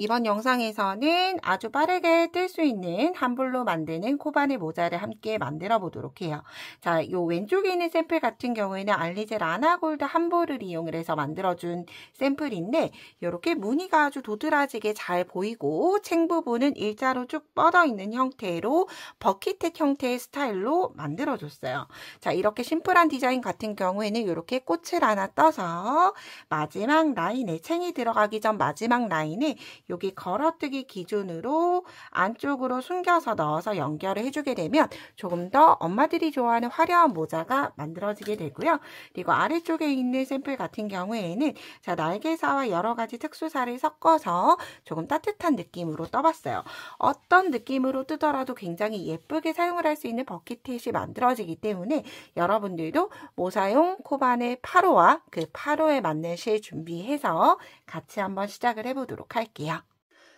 이번 영상에서는 아주 빠르게 뜰 수 있는 한볼로 만드는 코바늘 모자를 함께 만들어 보도록 해요. 자, 요 왼쪽에 있는 샘플 같은 경우에는 알리제 라나골드 한볼을 이용을 해서 만들어준 샘플인데 이렇게 무늬가 아주 도드라지게 잘 보이고 챙 부분은 일자로 쭉 뻗어 있는 형태로 버킷햇 형태의 스타일로 만들어줬어요. 자, 이렇게 심플한 디자인 같은 경우에는 이렇게 꽃을 하나 떠서 마지막 라인에 챙이 들어가기 전 마지막 라인에 여기 걸어뜨기 기준으로 안쪽으로 숨겨서 넣어서 연결을 해주게 되면 조금 더 엄마들이 좋아하는 화려한 모자가 만들어지게 되고요. 그리고 아래쪽에 있는 샘플 같은 경우에는 자, 날개사와 여러 가지 특수사를 섞어서 조금 따뜻한 느낌으로 떠봤어요. 어떤 느낌으로 뜨더라도 굉장히 예쁘게 사용을 할 수 있는 버킷햇이 만들어지기 때문에 여러분들도 모사용 코바늘 8호와 그 8호에 맞는 실 준비해서 같이 한번 시작을 해보도록 할게요.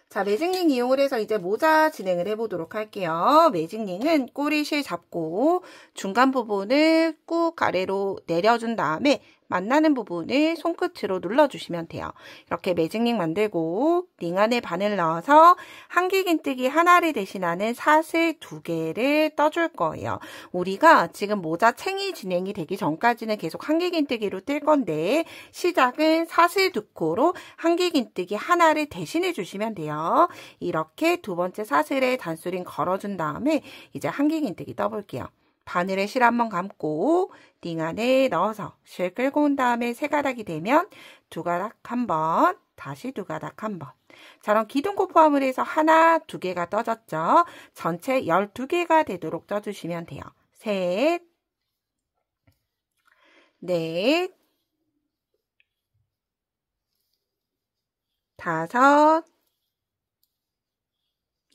자, 매직링 이용을 해서 이제 모자 진행을 해보도록 할게요. 매직링은 꼬리실 잡고 중간 부분을 꾹 아래로 내려준 다음에 만나는 부분을 손끝으로 눌러주시면 돼요. 이렇게 매직링 만들고 링 안에 바늘 넣어서 한길긴뜨기 하나를 대신하는 사슬 2개를 떠줄 거예요. 우리가 지금 모자 챙이 진행이 되기 전까지는 계속 한길긴뜨기로 뜰 건데 시작은 사슬 2코로 한길긴뜨기 하나를 대신해 주시면 돼요. 이렇게 두 번째 사슬에 단수링 걸어준 다음에 이제 한길긴뜨기 떠볼게요. 바늘에 실 한번 감고 링 안에 넣어서 실 끌고 온 다음에 세 가닥이 되면 두 가닥 한 번, 다시 두 가닥 한 번. 저런 기둥코 포함을 해서 하나, 2개가 떠졌죠. 전체 12개가 되도록 떠주시면 돼요. 셋, 넷, 다섯,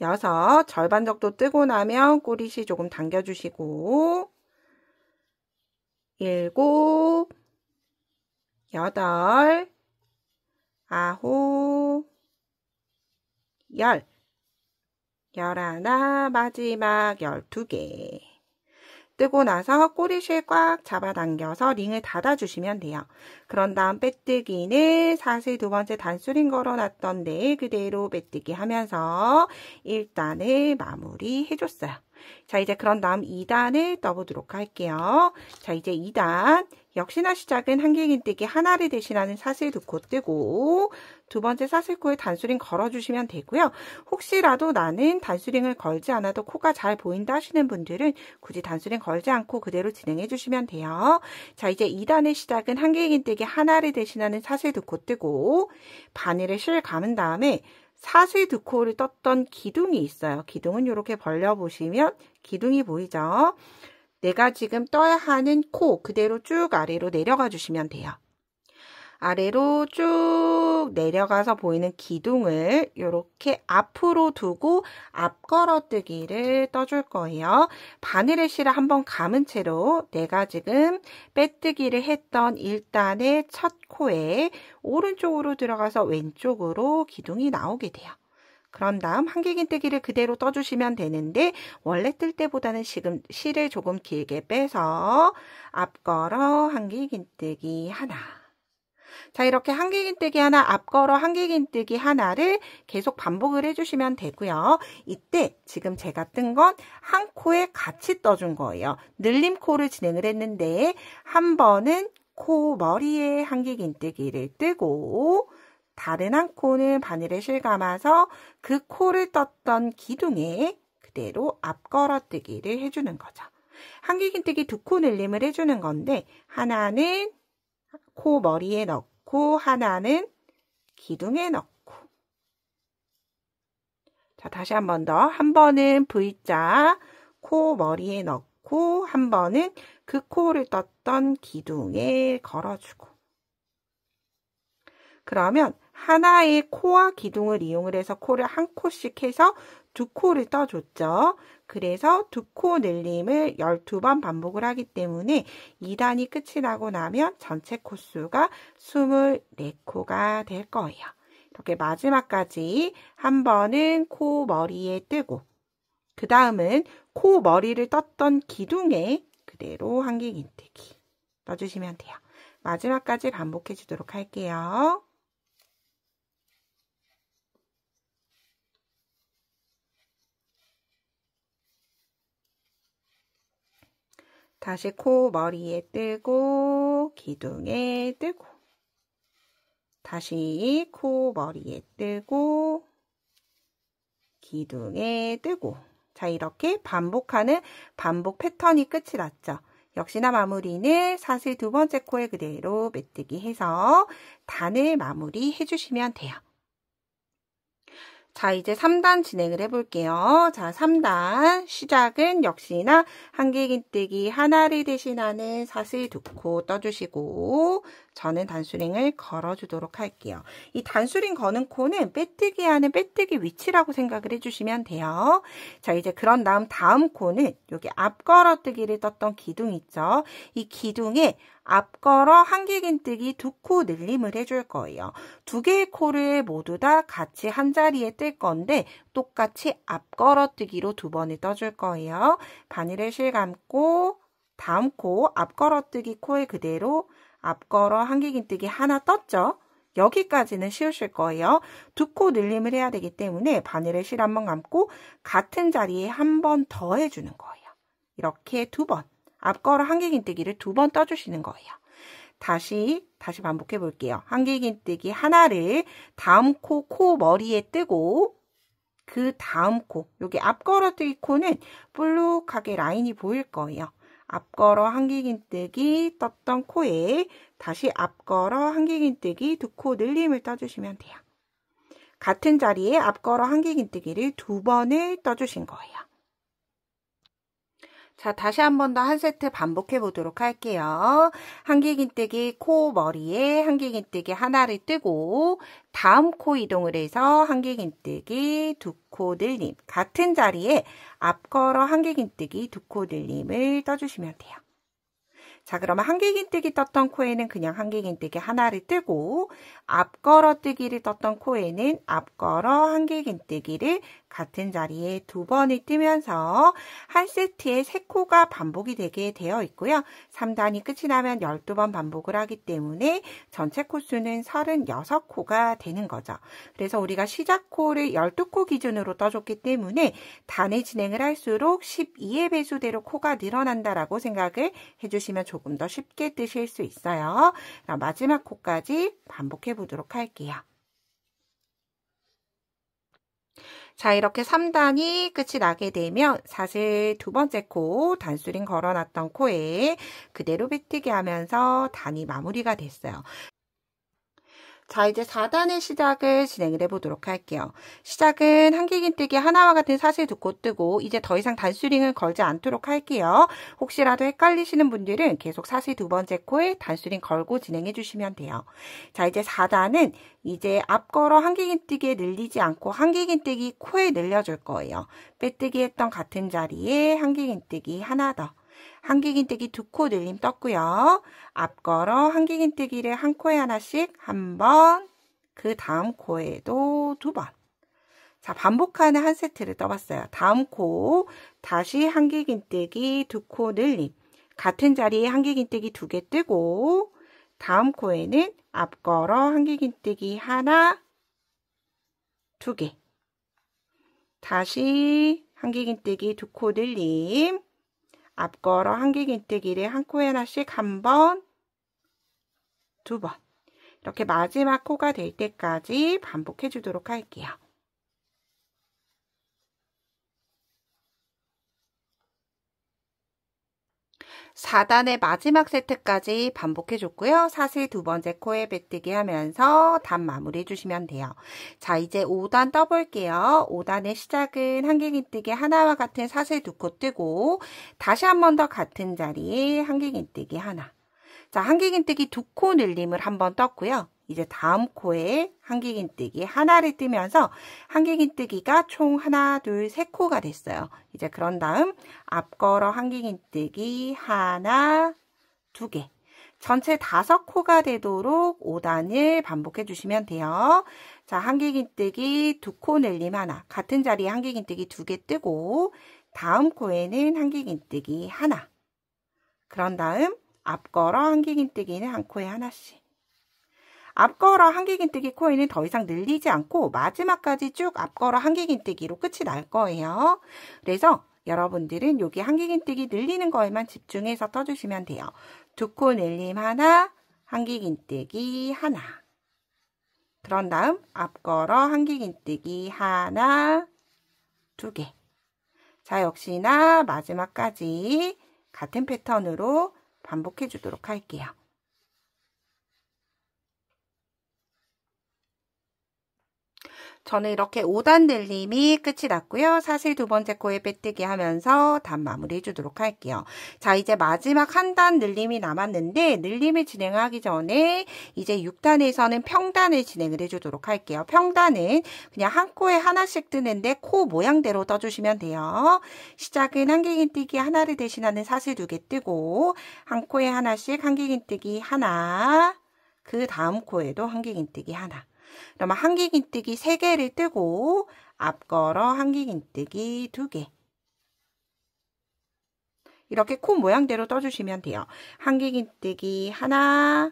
여섯, 절반 정도 뜨고 나면 꼬리실 조금 당겨주시고 일곱, 여덟, 아홉, 열, 열하나, 마지막 12개. 뜨고 나서 꼬리실 꽉 잡아당겨서 링을 닫아주시면 돼요. 그런 다음 빼뜨기는 사슬 두 번째 단수링 걸어놨던 데 그대로 빼뜨기 하면서 1단을 마무리해줬어요. 자, 이제 그런 다음 2단을 떠보도록 할게요. 자, 이제 2단. 역시나 시작은 한길긴뜨기 하나를 대신하는 사슬 2코 뜨고 두 번째 사슬코에 단수링 걸어주시면 되고요. 혹시라도 나는 단수링을 걸지 않아도 코가 잘 보인다 하시는 분들은 굳이 단수링 걸지 않고 그대로 진행해 주시면 돼요. 자, 이제 2단의 시작은 한길긴뜨기 하나를 대신하는 사슬 2코 뜨고 바늘에 실 감은 다음에 사슬 2코를 떴던 기둥이 있어요. 기둥은 이렇게 벌려보시면 기둥이 보이죠? 내가 지금 떠야 하는 코 그대로 쭉 아래로 내려가 주시면 돼요. 아래로 쭉 내려가서 보이는 기둥을 이렇게 앞으로 두고 앞걸어뜨기를 떠줄 거예요. 바늘의 실을 한번 감은 채로 내가 지금 빼뜨기를 했던 1단의 첫 코에 오른쪽으로 들어가서 왼쪽으로 기둥이 나오게 돼요. 그런 다음 한길긴뜨기를 그대로 떠주시면 되는데 원래 뜰 때보다는 지금 실을 조금 길게 빼서 앞걸어 한길긴뜨기 하나. 자, 이렇게 한길긴뜨기 하나, 앞걸어 한길긴뜨기 하나를 계속 반복을 해주시면 되고요. 이때 지금 제가 뜬 건 한 코에 같이 떠준 거예요. 늘림 코를 진행을 했는데 한 번은 코 머리에 한길긴뜨기를 뜨고 다른 한 코는 바늘에 실 감아서 그 코를 떴던 기둥에 그대로 앞걸어뜨기를 해주는 거죠. 한길긴뜨기 2코 늘림을 해주는 건데 하나는 코 머리에 넣고 하나는 기둥에 넣고 자, 다시 한 번 더. 한 번은 V자 코 머리에 넣고 한 번은 그 코를 떴던 기둥에 걸어주고 그러면 하나의 코와 기둥을 이용을 해서 코를 한 코씩 해서 2코를 떠줬죠. 그래서 2코 늘림을 12번 반복을 하기 때문에 2단이 끝이 나고 나면 전체 코수가 24코가 될 거예요. 이렇게 마지막까지 한 번은 코 머리에 뜨고 그 다음은 코 머리를 떴던 기둥에 그대로 한길긴뜨기 떠주시면 돼요. 마지막까지 반복해 주도록 할게요. 다시 코 머리에 뜨고 기둥에 뜨고 다시 코 머리에 뜨고 기둥에 뜨고 자 이렇게 반복하는 반복 패턴이 끝이 났죠. 역시나 마무리는 사슬 두 번째 코에 그대로 메뜨기 해서 단을 마무리 해주시면 돼요. 자, 이제 3단 진행을 해볼게요. 자, 3단 시작은 역시나 한길긴뜨기 하나를 대신하는 사슬 두 코 떠주시고 저는 단수링을 걸어주도록 할게요. 이 단수링 거는 코는 빼뜨기 하는 빼뜨기 위치라고 생각을 해주시면 돼요. 자, 이제 그런 다음 코는 여기 앞걸어뜨기를 떴던 기둥 있죠? 이 기둥에 앞걸어 한길긴뜨기 두 코 늘림을 해줄 거예요. 두 개의 코를 모두 다 같이 한 자리에 뜰 건데 똑같이 앞걸어뜨기로 두 번을 떠줄 거예요. 바늘을 실감고 다음 코 앞걸어뜨기 코에 그대로 앞걸어 한길긴뜨기 하나 떴죠? 여기까지는 쉬우실 거예요. 두 코 늘림을 해야 되기 때문에 바늘을 실 한번 감고 같은 자리에 한 번 더 해주는 거예요. 이렇게 두 번. 앞걸어 한길긴뜨기를 두 번 떠주시는 거예요. 다시 반복해 볼게요. 한길긴뜨기 하나를 다음 코 머리에 뜨고 그 다음 코, 여기 앞걸어뜨기 코는 볼록하게 라인이 보일 거예요. 앞걸어 한길긴뜨기 떴던 코에 다시 앞걸어 한길긴뜨기 두 코 늘림을 떠주시면 돼요. 같은 자리에 앞걸어 한길긴뜨기를 두 번을 떠주신 거예요. 자, 다시 한 번 더 한 세트 반복해 보도록 할게요. 한길긴뜨기 코 머리에 한길긴뜨기 하나를 뜨고 다음 코 이동을 해서 한길긴뜨기 두 코 늘림 같은 자리에 앞걸어 한길긴뜨기 두 코 늘림을 떠주시면 돼요. 자, 그러면 한길긴뜨기 떴던 코에는 그냥 한길긴뜨기 하나를 뜨고 앞걸어뜨기를 떴던 코에는 앞걸어 한길긴뜨기를 같은 자리에 두 번을 뜨면서 한 세트에 3코가 반복이 되게 되어 있고요. 3단이 끝이 나면 12번 반복을 하기 때문에 전체 코수는 36코가 되는 거죠. 그래서 우리가 시작 코를 12코 기준으로 떠줬기 때문에 단을 진행을 할수록 12의 배수대로 코가 늘어난다라고 생각을 해주시면 조금 더 쉽게 뜨실 수 있어요. 마지막 코까지 반복해 보도록 할게요. 자, 이렇게 3단이 끝이 나게 되면 사슬 두 번째 코, 단수링 걸어놨던 코에 그대로 빼뜨기 하면서 단이 마무리가 됐어요. 자, 이제 4단의 시작을 진행을 해보도록 할게요. 시작은 한길긴뜨기 하나와 같은 사슬 두 코 뜨고 이제 더 이상 단수링을 걸지 않도록 할게요. 혹시라도 헷갈리시는 분들은 계속 사슬 두 번째 코에 단수링 걸고 진행해 주시면 돼요. 자, 이제 4단은 이제 앞걸어 한길긴뜨기에 늘리지 않고 한길긴뜨기 코에 늘려줄 거예요. 빼뜨기 했던 같은 자리에 한길긴뜨기 하나 더. 한길긴뜨기 두 코 늘림 떴고요. 앞걸어 한길긴뜨기를 한 코에 하나씩 한 번, 그 다음 코에도 두 번. 자, 반복하는 한 세트를 떠봤어요. 다음 코 다시 한길긴뜨기 두 코 늘림. 같은 자리에 한길긴뜨기 두 개 뜨고 다음 코에는 앞걸어 한길긴뜨기 하나, 두 개. 다시 한길긴뜨기 두 코 늘림. 앞걸어 한길긴뜨기를 한 코에 하나씩 한 번, 두 번. 이렇게 마지막 코가 될 때까지 반복해 주도록 할게요. (4단의) 마지막 세트까지 반복해 줬고요. 사슬 두 번째 코에 빼뜨기 하면서 단 마무리 해주시면 돼요. 자, 이제 5단 떠볼게요. 5단의 시작은 한길긴뜨기 하나와 같은 사슬 두 코 뜨고 다시 한 번 더 같은 자리에 한길긴뜨기 하나. 자, 한길긴뜨기 두 코 늘림을 한 번 떴고요. 이제 다음 코에 한길긴뜨기 하나를 뜨면서 한길긴뜨기가 총 하나, 둘, 세 코가 됐어요. 이제 그런 다음 앞걸어 한길긴뜨기 하나, 두 개. 전체 5코가 되도록 5단을 반복해 주시면 돼요. 자, 한길긴뜨기 두 코 늘림 하나. 같은 자리에 한길긴뜨기 두 개 뜨고 다음 코에는 한길긴뜨기 하나. 그런 다음 앞걸어 한길긴뜨기는 한 코에 하나씩. 앞걸어 한길긴뜨기 코에는 더 이상 늘리지 않고 마지막까지 쭉 앞걸어 한길긴뜨기로 끝이 날 거예요. 그래서 여러분들은 여기 한길긴뜨기 늘리는 거에만 집중해서 떠주시면 돼요. 두 코 늘림 하나, 한길긴뜨기 하나. 그런 다음 앞걸어 한길긴뜨기 하나, 두 개. 자, 역시나 마지막까지 같은 패턴으로 반복해 주도록 할게요. 저는 이렇게 5단 늘림이 끝이 났고요. 사실 두 번째 코에 빼뜨기 하면서 단 마무리 해주도록 할게요. 자, 이제 마지막 한 단 늘림이 남았는데 늘림을 진행하기 전에 이제 6단에서는 평단을 진행을 해주도록 할게요. 평단은 그냥 한 코에 하나씩 뜨는데 코 모양대로 떠주시면 돼요. 시작은 한길긴뜨기 하나를 대신하는 사슬 2개 뜨고 한 코에 하나씩 한길긴뜨기 하나, 그 다음 코에도 한길긴뜨기 하나. 그러면 한길긴뜨기 3개를 뜨고 앞걸어 한길긴뜨기 2개. 이렇게 코 모양대로 떠주시면 돼요. 한길긴뜨기 하나,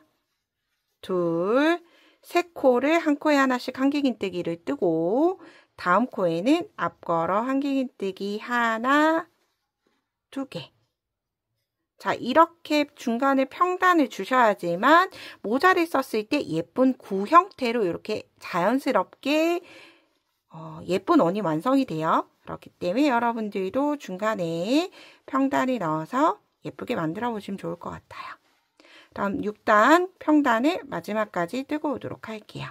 둘, 세 코를 한 코에 하나씩 한길긴뜨기를 뜨고 다음 코에는 앞걸어 한길긴뜨기 하나, 2개. 자, 이렇게 중간에 평단을 주셔야지만 모자를 썼을 때 예쁜 구 형태로 이렇게 자연스럽게 예쁜 원이 완성이 돼요. 그렇기 때문에 여러분들도 중간에 평단을 넣어서 예쁘게 만들어 보시면 좋을 것 같아요. 다음 6단 평단을 마지막까지 뜨고 오도록 할게요.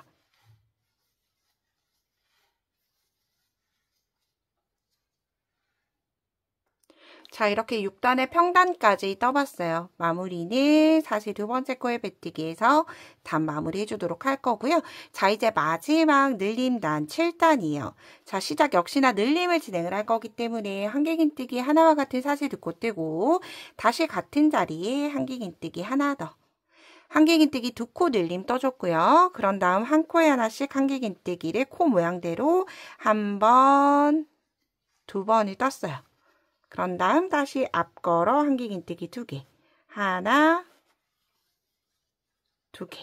자, 이렇게 6단의 평단까지 떠봤어요. 마무리는 사실 두 번째 코에 빼뜨기에서 단 마무리 해주도록 할 거고요. 자, 이제 마지막 늘림단 7단이에요. 자, 시작 역시나 늘림을 진행을 할 거기 때문에 한길긴뜨기 하나와 같은 사슬 2코 뜨고 다시 같은 자리에 한길긴뜨기 하나 더. 한길긴뜨기 2코 늘림 떠줬고요. 그런 다음 한 코에 하나씩 한길긴뜨기를 코 모양대로 한 번, 두 번을 떴어요. 그런 다음 다시 앞걸어 한길긴뜨기 2개. 하나, 2개.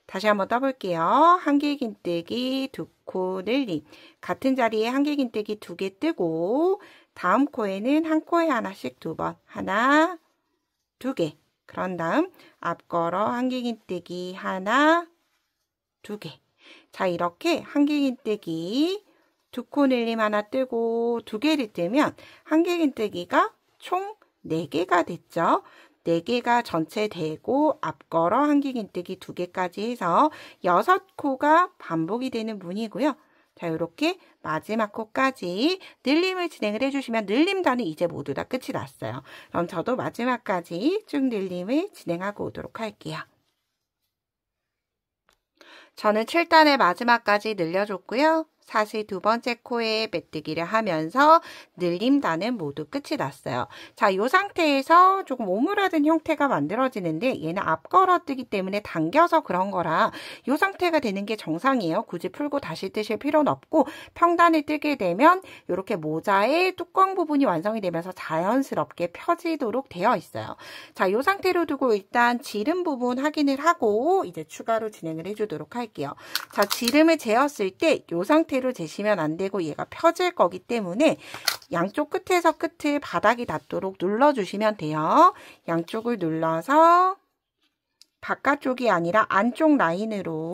다시 한번 떠볼게요. 한길긴뜨기 2코 늘림. 같은 자리에 한길긴뜨기 2개 뜨고 다음 코에는 한 코에 하나씩 2번. 하나, 2개. 그런 다음 앞걸어 한길긴뜨기 하나, 2개. 자, 이렇게 한길긴뜨기 2코 늘림 하나 뜨고 2개를 뜨면 한길긴뜨기가 총 4개가 됐죠. 4개가 전체 되고 앞걸어 한길긴뜨기 2개까지 해서 6코가 반복이 되는 문이고요. 자, 이렇게 마지막 코까지 늘림을 진행을 해주시면 늘림단은 이제 모두 다 끝이 났어요. 그럼 저도 마지막까지 쭉 늘림을 진행하고 오도록 할게요. 저는 7단의 마지막까지 늘려줬고요. 사슬 두 번째 코에 빼뜨기를 하면서 늘림단은 모두 끝이 났어요. 자, 이 상태에서 조금 오므라든 형태가 만들어지는데 얘는 앞걸어뜨기 때문에 당겨서 그런 거라 이 상태가 되는 게 정상이에요. 굳이 풀고 다시 뜨실 필요는 없고 평단을 뜨게 되면 이렇게 모자의 뚜껑 부분이 완성이 되면서 자연스럽게 펴지도록 되어 있어요. 자, 이 상태로 두고 일단 지름 부분 확인을 하고 이제 추가로 진행을 해주도록 할게요. 자, 지름을 재었을 때 이 상태로 재시면 안 되고 얘가 펴질 거기 때문에 양쪽 끝에서 끝을 바닥이 닿도록 눌러주시면 돼요. 양쪽을 눌러서 바깥쪽이 아니라 안쪽 라인으로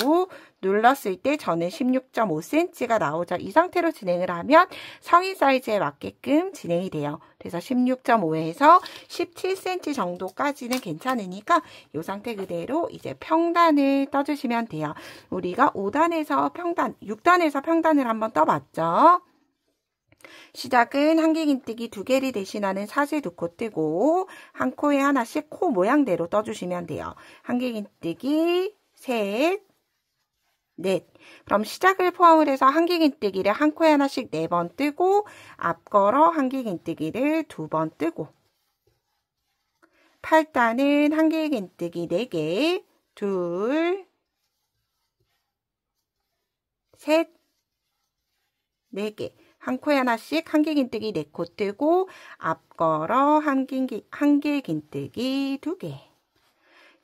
눌렀을 때 저는 16.5cm가 나오죠. 이 상태로 진행을 하면 성인 사이즈에 맞게끔 진행이 돼요. 그래서 16.5에서 17cm 정도까지는 괜찮으니까 이 상태 그대로 이제 평단을 떠주시면 돼요. 우리가 5단에서 평단, 6단에서 평단을 한번 떠봤죠. 시작은 한길긴뜨기 2개를 대신하는 사슬 2코 뜨고 한 코에 하나씩 코 모양대로 떠주시면 돼요. 한길긴뜨기 셋, 넷. 그럼 시작을 포함을 해서 한길긴뜨기를 한 코에 하나씩 4번 뜨고 앞걸어 한길긴뜨기를 2번 뜨고 8단은 한길긴뜨기 4개, 둘, 셋, 4개. 한 코에 하나씩 한길긴뜨기 4코 뜨고 앞걸어 한길긴뜨기 2개.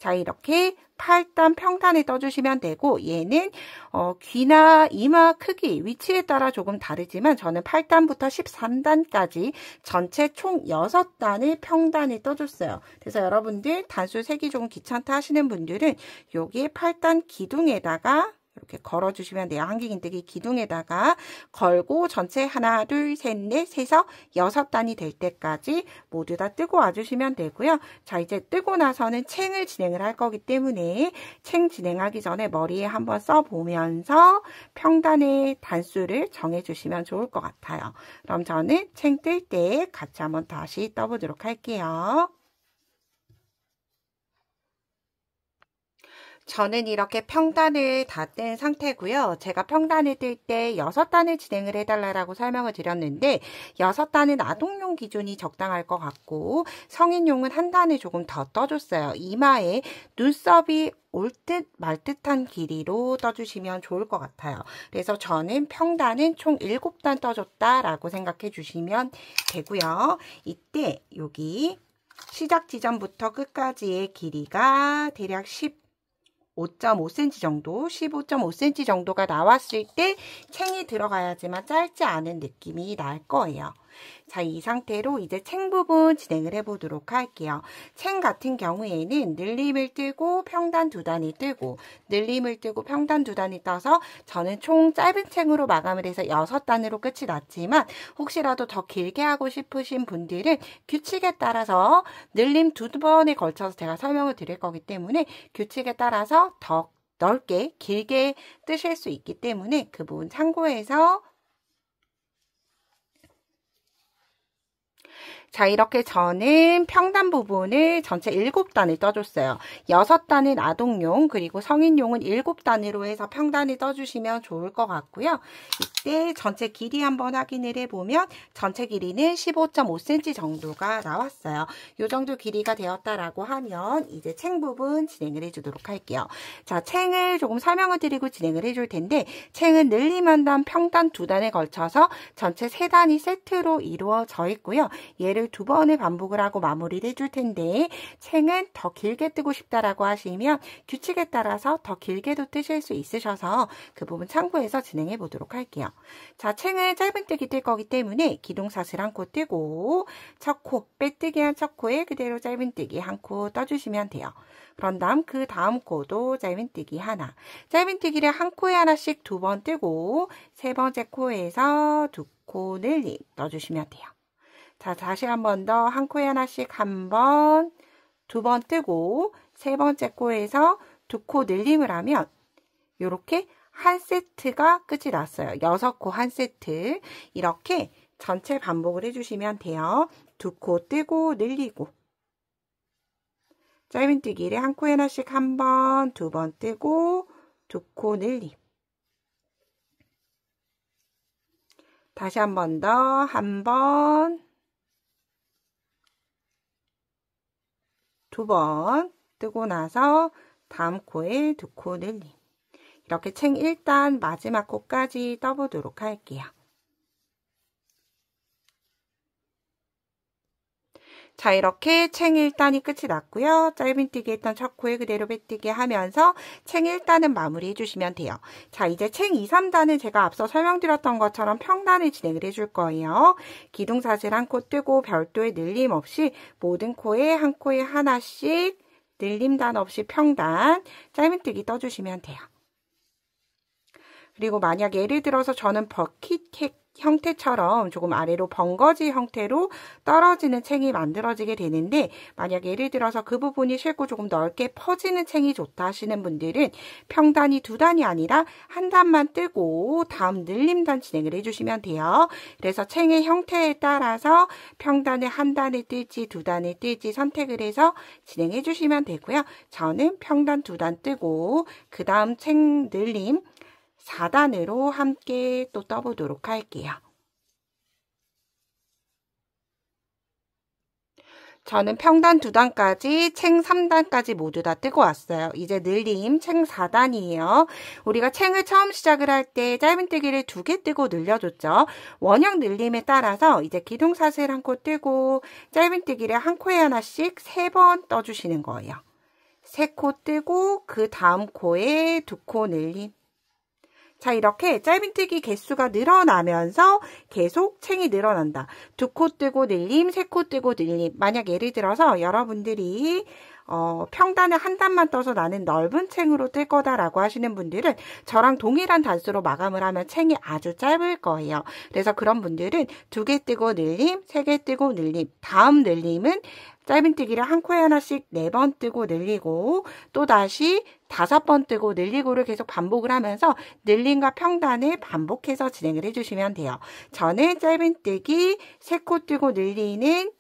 자, 이렇게 8단 평단에 떠주시면 되고, 얘는 귀나 이마 크기, 위치에 따라 조금 다르지만 저는 8단부터 13단까지 전체 총 6단을 평단에 떠줬어요. 그래서 여러분들 단수 세기 조금 귀찮다 하시는 분들은 여기에 8단 기둥에다가 이렇게 걸어주시면 돼요. 한길긴뜨기 기둥에다가 걸고 전체 하나, 둘, 셋, 넷, 세서 6단이 될 때까지 모두 다 뜨고 와주시면 되고요. 자, 이제 뜨고 나서는 챙을 진행을 할 거기 때문에 챙 진행하기 전에 머리에 한번 써보면서 평단의 단수를 정해주시면 좋을 것 같아요. 그럼 저는 챙 뜰 때 같이 한번 다시 떠보도록 할게요. 저는 이렇게 평단을 다 뗀 상태고요. 제가 평단을 뜰 때 6단을 진행을 해달라고 설명을 드렸는데 6단은 아동용 기준이 적당할 것 같고 성인용은 한 단을 조금 더 떠줬어요. 이마에 눈썹이 올 듯 말 듯한 길이로 떠주시면 좋을 것 같아요. 그래서 저는 평단은 총 7단 떠줬다라고 생각해 주시면 되고요. 이때 여기 시작 지점부터 끝까지의 길이가 대략 15.5cm 정도, 15.5cm 정도가 나왔을 때 챙이 들어가야지만 짧지 않은 느낌이 날 거예요. 자, 이 상태로 이제 챙 부분 진행을 해보도록 할게요. 챙 같은 경우에는 늘림을 뜨고 평단 2단이 뜨고 늘림을 뜨고 평단 2단이 떠서 저는 총 짧은 챙으로 마감을 해서 6단으로 끝이 났지만 혹시라도 더 길게 하고 싶으신 분들은 규칙에 따라서 늘림 2번에 걸쳐서 제가 설명을 드릴 거기 때문에 규칙에 따라서 더 넓게 길게 뜨실 수 있기 때문에 그 부분 참고해서 자, 이렇게 저는 평단 부분을 전체 7단을 떠줬어요. 6단은 아동용 그리고 성인용은 7단으로 해서 평단을 떠주시면 좋을 것 같고요. 이때 전체 길이 한번 확인을 해보면 전체 길이는 15.5cm 정도가 나왔어요. 이 정도 길이가 되었다라고 하면 이제 챙 부분 진행을 해주도록 할게요. 자, 챙을 조금 설명을 드리고 진행을 해줄 텐데 챙은 늘림 한 단, 평단 2단에 걸쳐서 전체 3단이 세트로 이루어져 있고요. 얘를 2번을 반복을 하고 마무리를 해줄 텐데 챙은 더 길게 뜨고 싶다라고 하시면 규칙에 따라서 더 길게도 뜨실 수 있으셔서 그 부분 참고해서 진행해 보도록 할게요. 자, 챙은 짧은 뜨기 뜰 거기 때문에 기둥사슬 한 코 뜨고 첫 코, 빼뜨기 한 첫 코에 그대로 짧은 뜨기 한 코 떠주시면 돼요. 그런 다음 그 다음 코도 짧은 뜨기 하나, 짧은 뜨기를 한 코에 하나씩 2번 뜨고 세 번째 코에서 2코 늘림 넣어주시면 돼요. 자, 다시 한 번 더 한 코에 하나씩 한 번, 2번 뜨고 세 번째 코에서 2코 늘림을 하면 이렇게 한 세트가 끝이 났어요. 6코 한 세트. 이렇게 전체 반복을 해주시면 돼요. 2코 뜨고 늘리고 짧은 뜨기를 한 코에 하나씩 한 번, 2번 뜨고 2코 늘림. 다시 한 번 더 한 번, 2번 뜨고 나서 다음 코에 2코 늘림. 이렇게 챙 1단 마지막 코까지 떠보도록 할게요. 자, 이렇게 챙 1단이 끝이 났고요. 짧은 뜨기 했던 첫 코에 그대로 빼뜨기 하면서 챙 1단은 마무리 해주시면 돼요. 자, 이제 챙 2, 3단은 제가 앞서 설명드렸던 것처럼 평단을 진행을 해줄 거예요. 기둥사슬 한 코 뜨고 별도의 늘림 없이 모든 코에 한 코에 하나씩 늘림단 없이 평단 짧은 뜨기 떠주시면 돼요. 그리고 만약 예를 들어서 저는 버킷 형태처럼 조금 아래로 번거지 형태로 떨어지는 챙이 만들어지게 되는데 만약 예를 들어서 그 부분이 싫고 조금 넓게 퍼지는 챙이 좋다 하시는 분들은 평단이 2단이 아니라 한 단만 뜨고 다음 늘림단 진행을 해주시면 돼요. 그래서 챙의 형태에 따라서 평단을 한 단을 뜰지 2단을 뜰지 선택을 해서 진행해 주시면 되고요. 저는 평단 2단 뜨고 그 다음 챙 늘림 4단으로 함께 또 떠보도록 할게요. 저는 평단 2단까지, 챙 3단까지 모두 다 뜨고 왔어요. 이제 늘림 챙 4단이에요. 우리가 챙을 처음 시작을 할 때 짧은 뜨기를 2개 뜨고 늘려줬죠. 원형 늘림에 따라서 이제 기둥사슬 한 코 뜨고 짧은 뜨기를 한 코에 하나씩 3번 떠주시는 거예요. 3코 뜨고 그 다음 코에 2코 늘림. 자, 이렇게 짧은뜨기 개수가 늘어나면서 계속 챙이 늘어난다. 2코 뜨고 늘림, 3코 뜨고 늘림. 만약 예를 들어서 여러분들이 평단을 한 단만 떠서 나는 넓은 챙으로 뜰 거다라고 하시는 분들은 저랑 동일한 단수로 마감을 하면 챙이 아주 짧을 거예요. 그래서 그런 분들은 2개 뜨고 늘림, 3개 뜨고 늘림. 다음 늘림은 짧은뜨기를 한 코에 하나씩 4번 뜨고 늘리고 또다시 5번 뜨고 늘리고를 계속 반복을 하면서 늘림과 평단을 반복해서 진행을 해주시면 돼요. 저는 짧은뜨기 3코 뜨고 늘리는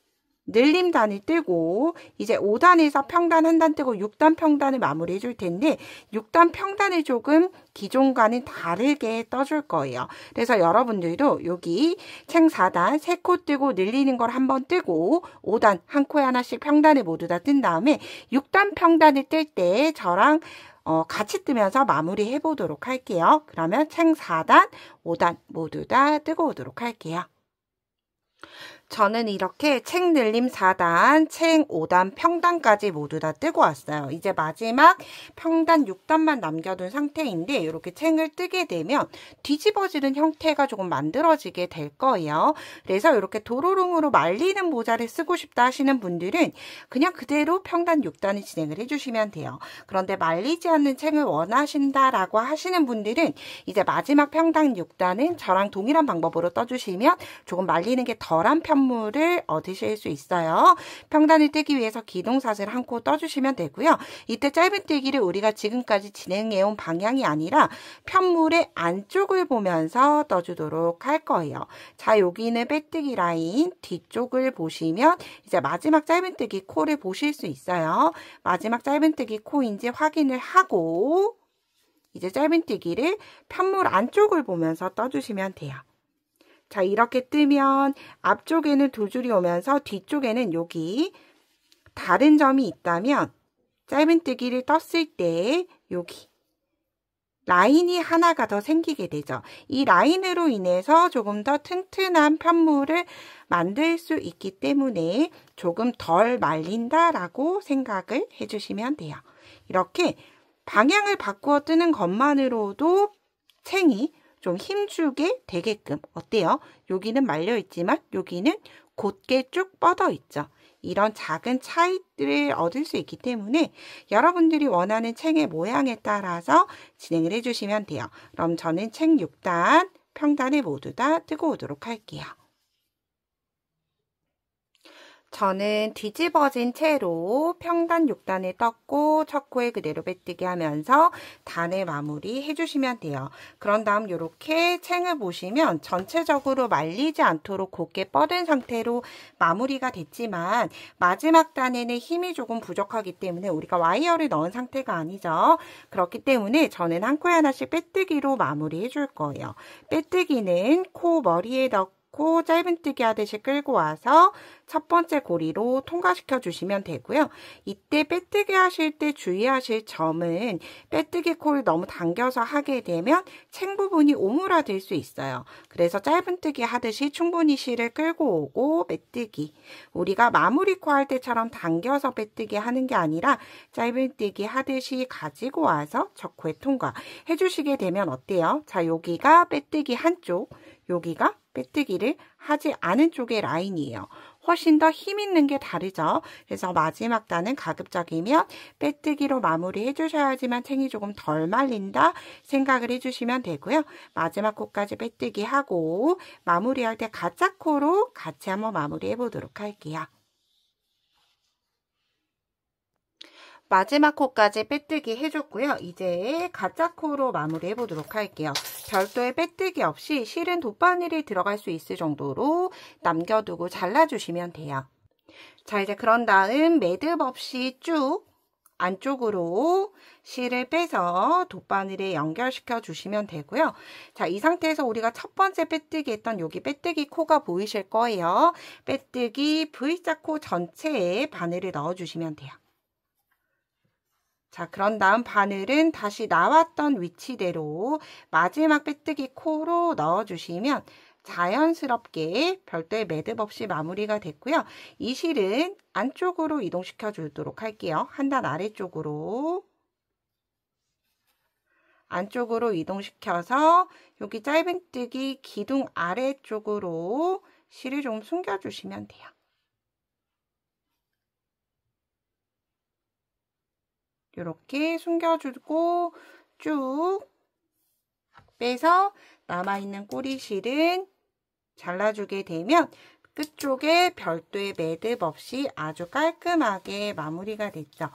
늘림단을 뜨고 이제 5단에서 평단 한 단 뜨고 6단 평단을 마무리 해줄 텐데 6단 평단을 조금 기존과는 다르게 떠줄 거예요. 그래서 여러분들도 여기 챙 4단 3코 뜨고 늘리는 걸 한번 뜨고 5단 한 코에 하나씩 평단을 모두 다 뜬 다음에 6단 평단을 뜰 때 저랑 같이 뜨면서 마무리 해보도록 할게요. 그러면 챙 4단, 5단 모두 다 뜨고 오도록 할게요. 저는 이렇게 챙 늘림 4단, 챙 5단, 평단까지 모두 다 뜨고 왔어요. 이제 마지막 평단 6단만 남겨둔 상태인데 이렇게 챙을 뜨게 되면 뒤집어지는 형태가 조금 만들어지게 될 거예요. 그래서 이렇게 도로롱으로 말리는 모자를 쓰고 싶다 하시는 분들은 그냥 그대로 평단 6단을 진행을 해주시면 돼요. 그런데 말리지 않는 챙을 원하신다라고 하시는 분들은 이제 마지막 평단 6단은 저랑 동일한 방법으로 떠주시면 조금 말리는 게 덜한 편물을 얻으실 수 있어요. 평단을 뜨기 위해서 기둥사슬 한 코 떠주시면 되고요. 이때 짧은뜨기를 우리가 지금까지 진행해온 방향이 아니라 편물의 안쪽을 보면서 떠주도록 할 거예요. 자, 여기는 빼뜨기 라인 뒤쪽을 보시면 이제 마지막 짧은뜨기 코를 보실 수 있어요. 마지막 짧은뜨기 코인지 확인을 하고 이제 짧은뜨기를 편물 안쪽을 보면서 떠주시면 돼요. 자, 이렇게 뜨면 앞쪽에는 2줄이 오면서 뒤쪽에는 여기 다른 점이 있다면 짧은뜨기를 떴을 때 여기 라인이 하나가 더 생기게 되죠. 이 라인으로 인해서 조금 더 튼튼한 편물을 만들 수 있기 때문에 조금 덜 말린다라고 생각을 해주시면 돼요. 이렇게 방향을 바꾸어 뜨는 것만으로도 챙이 좀 힘주게 되게끔 어때요? 여기는 말려있지만 여기는 곧게 쭉 뻗어있죠. 이런 작은 차이들을 얻을 수 있기 때문에 여러분들이 원하는 챙의 모양에 따라서 진행을 해주시면 돼요. 그럼 저는 챙 6단, 평단을 모두 다 뜨고 오도록 할게요. 저는 뒤집어진 채로 평단 6단을 떴고 첫 코에 그대로 빼뜨기 하면서 단을 마무리 해주시면 돼요. 그런 다음 이렇게 챙을 보시면 전체적으로 말리지 않도록 곧게 뻗은 상태로 마무리가 됐지만 마지막 단에는 힘이 조금 부족하기 때문에 우리가 와이어를 넣은 상태가 아니죠. 그렇기 때문에 저는 한 코에 하나씩 빼뜨기로 마무리 해줄 거예요. 빼뜨기는 코 머리에 넣고 짧은뜨기 하듯이 끌고 와서 첫 번째 고리로 통과시켜 주시면 되고요. 이때 빼뜨기 하실 때 주의하실 점은 빼뜨기 코를 너무 당겨서 하게 되면 챙 부분이 오므라들 수 있어요. 그래서 짧은뜨기 하듯이 충분히 실을 끌고 오고 빼뜨기. 우리가 마무리 코 할 때처럼 당겨서 빼뜨기 하는 게 아니라 짧은뜨기 하듯이 가지고 와서 첫 코에 통과 해주시게 되면 어때요? 자, 여기가 빼뜨기 한쪽, 여기가 빼뜨기를 하지 않은 쪽의 라인이에요. 훨씬 더 힘 있는 게 다르죠. 그래서 마지막 단은 가급적이면 빼뜨기로 마무리 해주셔야지만 챙이 조금 덜 말린다 생각을 해주시면 되고요. 마지막 코까지 빼뜨기 하고 마무리할 때 가짜 코로 같이 한번 마무리 해보도록 할게요. 마지막 코까지 빼뜨기 해줬고요. 이제 가짜 코로 마무리 해보도록 할게요. 별도의 빼뜨기 없이 실은 돗바늘이 들어갈 수 있을 정도로 남겨두고 잘라주시면 돼요. 자, 이제 그런 다음 매듭 없이 쭉 안쪽으로 실을 빼서 돗바늘에 연결시켜 주시면 되고요. 자, 이 상태에서 우리가 첫 번째 빼뜨기 했던 여기 빼뜨기 코가 보이실 거예요. 빼뜨기 V자 코 전체에 바늘을 넣어주시면 돼요. 자, 그런 다음 바늘은 다시 나왔던 위치대로 마지막 빼뜨기 코로 넣어주시면 자연스럽게 별도의 매듭 없이 마무리가 됐고요. 이 실은 안쪽으로 이동시켜 주도록 할게요. 한 단 아래쪽으로. 안쪽으로 이동시켜서 여기 짧은뜨기 기둥 아래쪽으로 실을 좀 숨겨주시면 돼요. 이렇게 숨겨주고 쭉 빼서 남아있는 꼬리실은 잘라주게 되면 끝쪽에 별도의 매듭 없이 아주 깔끔하게 마무리가 됐죠.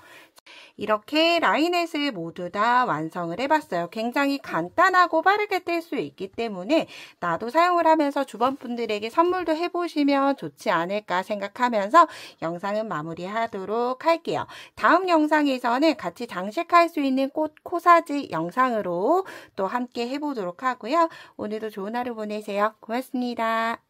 이렇게 라인넷을 모두 다 완성을 해봤어요. 굉장히 간단하고 빠르게 뗄 수 있기 때문에 나도 사용을 하면서 주변 분들에게 선물도 해보시면 좋지 않을까 생각하면서 영상은 마무리하도록 할게요. 다음 영상에서는 같이 장식할 수 있는 꽃 코사지 영상으로 또 함께 해보도록 하고요. 오늘도 좋은 하루 보내세요. 고맙습니다.